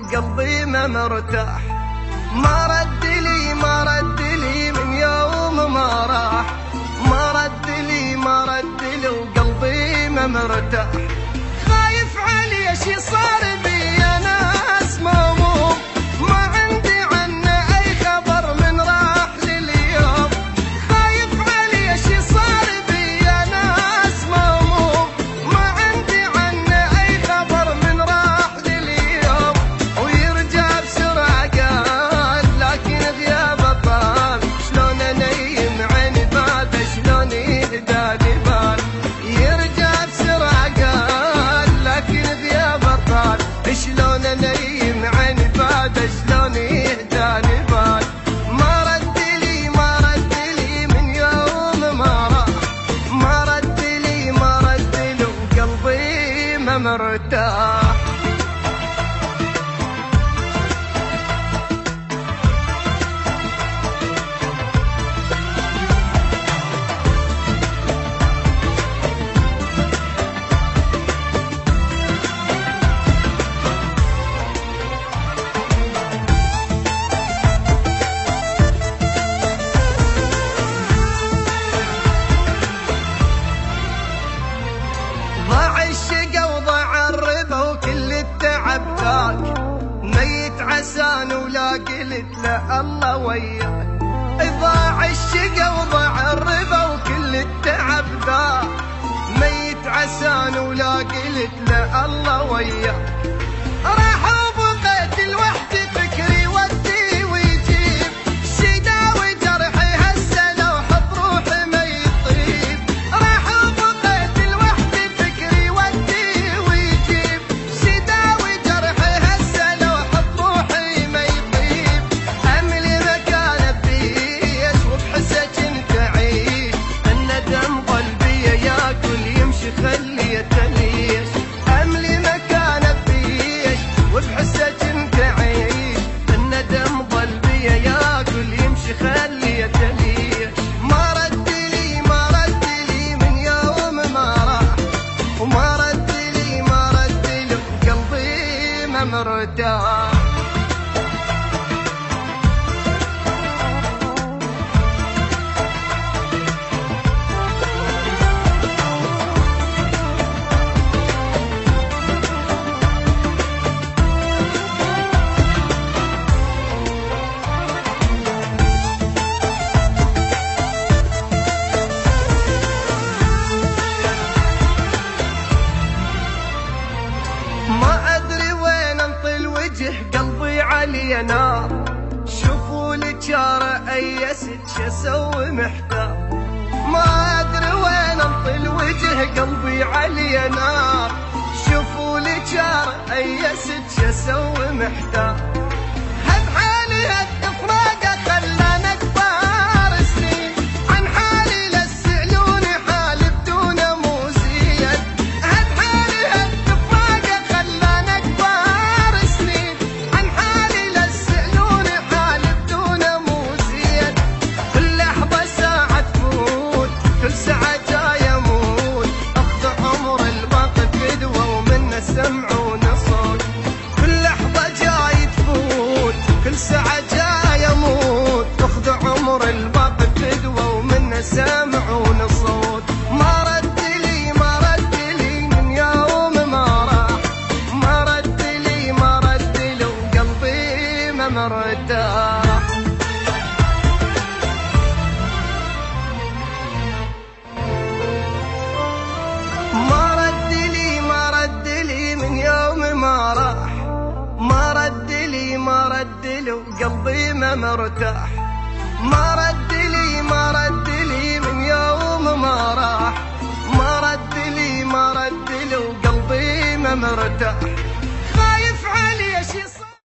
وقلبي ما مرتاح. ما رد لي من يوم ما راح. ما رد لي وقلبي ما مرتاح. خايف علي شي صار بي انا اسمه، ما عندي عنه اي خبر من راح لليوم. خايف علي شي صار بي انا اسمه، ما عندي عنه اي خبر من راح لليوم. ويرجع بسرعه قال لكن غيابه طال. شلون انيم عيني بعد شلون يهدالي بال. يرجع بسرعه قال لكن غيابه طال. شلون انيم عيني بعد شلون يهدالي بال. ما رد لي من يوم ما راح. ما رد لي وقلبي ما مرتاح. ضاع الشقا وضاع الربا وكل التعب ذاك. ميت عسان ولا قلت له الله وياك. ضاع الشقا وضاع الربا وكل التعب ذاك. ميت عسان ولا قلت له الله وياك. راح وبقيت لوحدي فكري ودي ويجيب. شداوي جرحي هسه لو حط روحي ما يطيب. راح وبقيت لوحدي فكري ودي ويجيب. شداوي جرحي هسه لو حط روحي ما يطيب. املي مكان بيش وبحسه كنت اعيش. الندم قلبي ياكل يمشي خليه تليش. املي مكان بيش وبحسه كنت اعيش. الندم قلبي ياكل يمشي خليه تليش. ما رد لي من يوم ما راح. وما رد لي وقلبي ما مرتاح. ما ادري وين انطي الوجه قلبي علي نار. شوفوا لي جاره ايست شو اسوي محتار. ما ادري وين انطي الوجه قلبي علي نار. شوفوا لي جاره ايست شو اسوي محتار. هد حالي هد فراقه خلانا كبار سنين. عن حالي لا تسألوني حالي بدون مو زين. هد حالي هد فراقه خلانا كبار سنين. عن حالي لا تسألوني حالي بدون مو زين. كل لحظه ساعه تفوت كل ساعه جاي اموت. اخذ عمر الباقي فدوه ومنه سمعون صوت. كل لحظه جاي تفوت كل ساعه جاي اموت. اخذ عمر الباقي فدوه ومنه سمعون صوت. ما رد لي من يوم ما راح. ما رد لي وقلبي ما مرتاح. ما رد لي من يوم ما راح. ما رد لي وقلبي ما مرتاح. ما رد لي من يوم ما راح. ما رد لي وقلبي ما مرتاح.